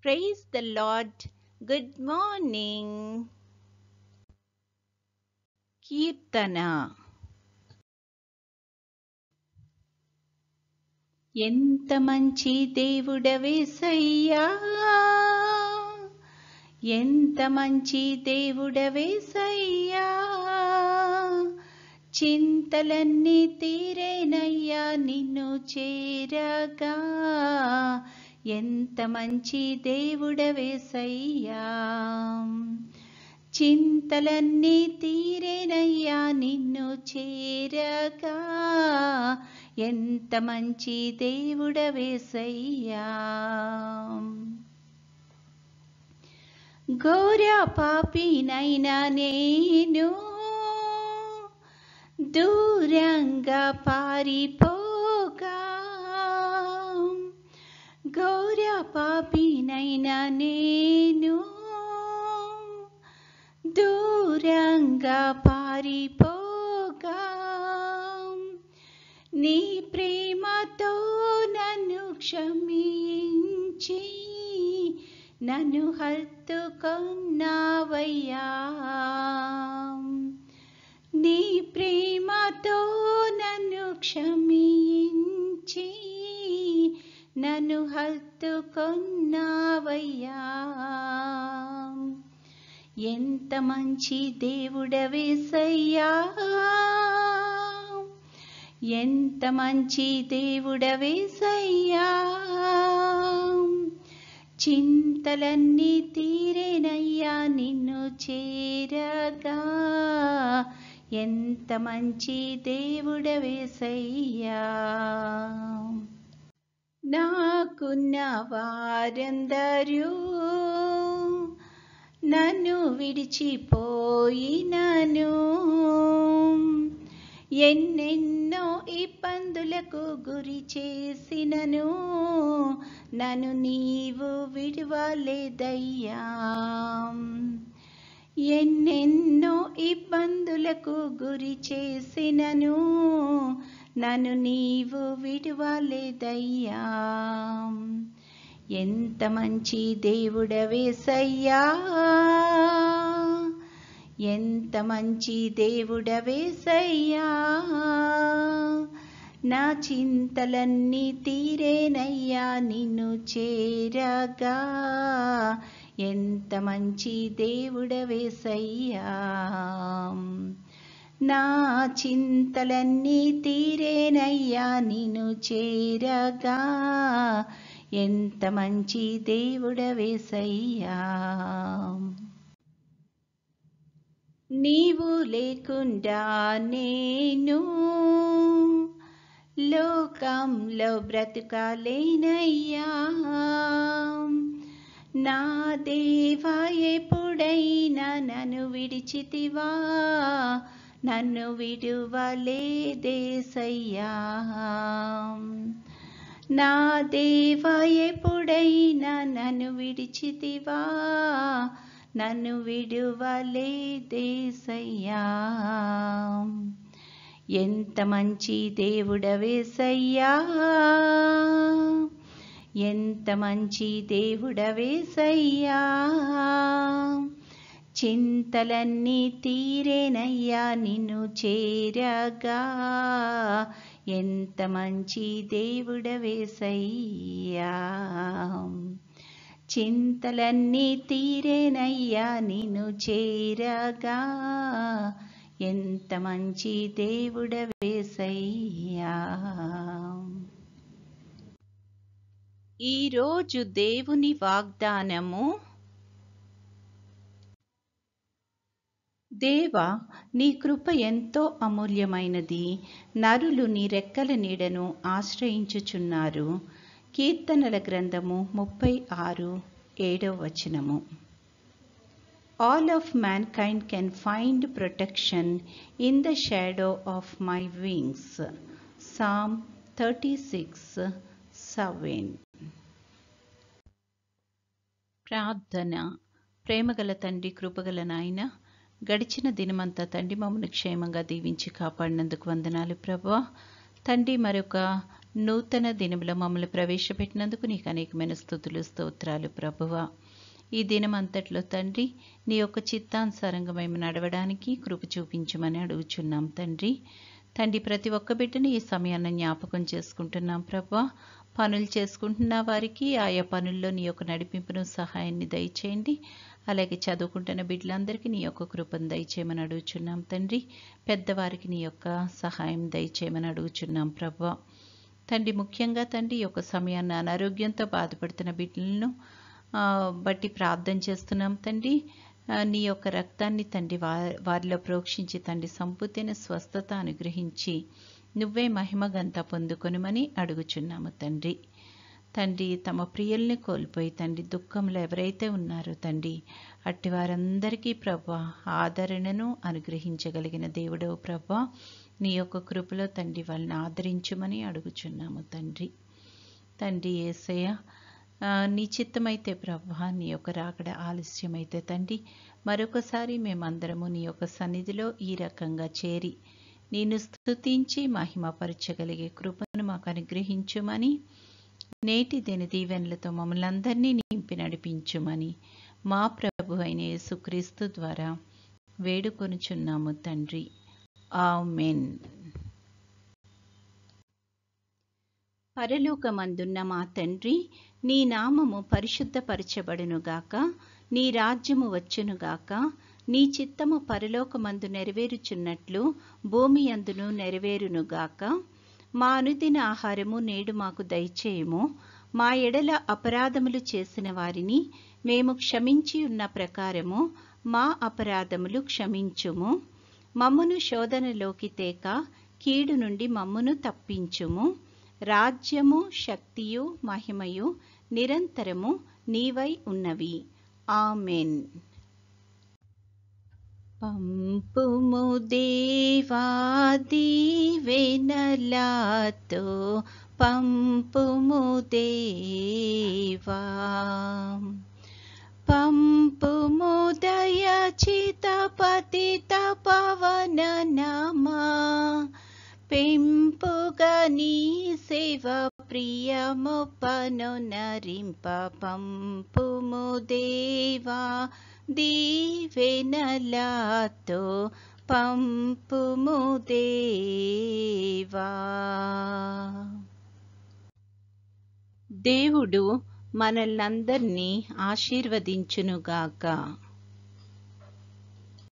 Praise the Lord. Good morning. కీర్తన. ఎంత మంచి దేవుడవేసయ్యా, ఎంత మంచి దేవుడవేసయ్యా, చింతలన్నీ తీరేనయ్యా నిన్ను చేరగా. ఎంత మంచి దేవుడవేసయ్యా, చింతలన్నీ తీరేనయ్యా నిన్ను చేరగా. ఎంత మంచి దేవుడవేసయ్యా. ఘోర పాపినైనా నేను దూరంగా పారిపోగా, ఘోర పాపినైనా నేను దూరంగా పారిపోగా, నీ ప్రేమతో నన్ను క్షమించి నన్ను హత్తుకొన్నావయ్యా. నీ ప్రేమతో నన్ను క్షమించి నన్ను హత్తుకొన్నావయ్యా. ఎంత మంచి దేవుడవేసయ్యా, ఎంత మంచి దేవుడవేసయ్యా, చింతలన్నీ తీరేనయ్యా నిన్ను చేరగా. ఎంత మంచి దేవుడవేసయ్యా. నాకున్న వారందరూ నన్ను విడిచిపోయినను, ఎన్నెన్నో ఇబ్బందులకు గురి చేసినను నన్ను నీవు విడువలేదయ్యా. ఎన్నెన్నో ఇబ్బందులకు గురి చేసినను నన్ను నీవు విడువలేదయ్యా. ఎంత మంచి దేవుడవేసయ్యా, ఎంత మంచి దేవుడవేసయ్యా, నా చింతలన్నీ తీరేనయ్యా నిన్ను చేరగా. ఎంత మంచి దేవుడవేసయ్యా, నా చింతలన్నీ తీరేనయ్యా నిన్ను చేరగా. ఎంత మంచి దేవుడవేసయ్యా. నీవు లేకుండా నేను లోకంలో బ్రతుకాలేనయ్యా. నా దేవా ఎప్పుడైనా నన్ను విడిచితివా, నన్ను విడువలేదేసయ్యా. నా దేవా ఎప్పుడైనా నన్ను విడిచితివా, నన్ను విడువలేదేసయ్యా. ఎంత మంచి దేవుడవేసయ్యా, ఎంత మంచి దేవుడవేసయ్యా, చింతలన్నీ తీరేనయ్యా నిన్ను చేరగా. ఎంత మంచి దేవుడవేసయ్యా, చింతలన్నీ తీరేనయ్యా నిన్ను చేరగా. ఎంత మంచి దేవుడవేసయ్యా. ఈరోజు దేవుని వాగ్దానము. దేవా, నీ కృప ఎంతో అమూల్యమైనది, నరులు నీ రెక్కల నీడను ఆశ్రయించుచున్నారు. కీర్తనల గ్రంథము 36:7. All of mankind can find protection in the shadow of my wings. Psalm 36:7. ప్రార్థన. ప్రేమగల తండ్రి, కృపగల నాయన, గడిచిన దినమంతా తండ్రి మమ్మల్ని క్షేమంగా దీవించి కాపాడినందుకు వందనాలు ప్రభువా. తండ్రి, మరొక నూతన దినములో మమ్మల్ని ప్రవేశపెట్టినందుకు నీకు అనేకమైన స్తుతులు స్తోత్రాలు ప్రభువా. ఈ దినం అంతట్లో తండ్రి నీ యొక్క చిత్తానుసారంగా మేము నడవడానికి కృప చూపించమని అడుగుచున్నాం తండ్రి. ప్రతి ఒక్క బిడ్డని ఈ సమయాన్ని జ్ఞాపకం చేసుకుంటున్నాం ప్రభువా. పనులు చేసుకుంటున్న వారికి ఆయా పనుల్లో నీ యొక్క నడిపింపును సహాయాన్ని దయచేయండి. అలాగే చదువుకుంటున్న బిడ్డలందరికీ నీ యొక్క కృపను దయచేయమని అడుగుచున్నాం తండ్రి. పెద్దవారికి నీ యొక్క సహాయం దయచేయమని అడుగుచున్నాం ప్రభువా. ముఖ్యంగా ఈ యొక్క సమయాన్ని అనారోగ్యంతో బాధపడుతున్న బిడ్డలను బట్టి ప్రార్థన చేస్తున్నాం తండ్రి. నీ యొక్క రక్తాన్ని వారిలో ప్రోక్షించి సంపూర్ణ స్వస్థత అనుగ్రహించి నువ్వే మహిమగంతా పొందుకొనుమని అడుగుచున్నాము తండ్రి. తమ ప్రియుల్ని కోల్పోయి దుఃఖంలో ఎవరైతే ఉన్నారో అట్టి వారందరికీ ప్రభువా ఆదరణను అనుగ్రహించగలిగిన దేవుడో ప్రభువా, నీ యొక్క కృపలో వాళ్ళని ఆదరించుమని అడుగుచున్నాము తండ్రి. యేసయ్య, నీ చిత్తమైతే ప్రభువా నీ యొక్క రాకడ ఆలస్యమైతే మరొకసారి మేమందరము నీ యొక్క సన్నిధిలో ఈ రకంగా చేరి నిన్ను స్తుతించి మహిమపరచగలిగే కృపను మాకు అనుగ్రహించుమని, నేటి దిన దీవెనలతో మమ్మల్ని అందరినీ నింపి నడిపించుమని మా ప్రభు అయిన యేసుక్రీస్తు ద్వారా వేడుకొనుచున్నాము తండ్రి. ఆమేన్. పరలోకమందున్న మా తండ్రి, నీ నామము పరిశుద్ధపరచబడునుగాక, నీ రాజ్యము వచ్చునుగాక, నీ చిత్తము పరలోకమందు నెరవేరుచున్నట్లు భూమి అందును నెరవేరునుగాక. మా అనుదిన ఆహారము నేడు మాకు దయచేయము. మా ఎడల అపరాధములు చేసిన వారిని మేము క్షమించి ఉన్న ప్రకారము మా అపరాధములు క్షమించుము. మమ్మును శోధనలోకి తేక కీడు నుండి మమ్మును తప్పించుము. రాజ్యము, శక్తియు, మహిమయు నిరంతరము నీవై ఉన్నవి. ఆమేన్. పంపుము దేవా దీవెనలతో, పంపుము దేవా, పంపుము దయచిత పతిత పవన నామా, పెంపుగా నీ సేవ ప్రియమొప్పను నరింప. పంపుము దేవా దీవెనలతో, పంపుము దేవా. దేవుడు మనల్నందరినీ ఆశీర్వదించునుగాక.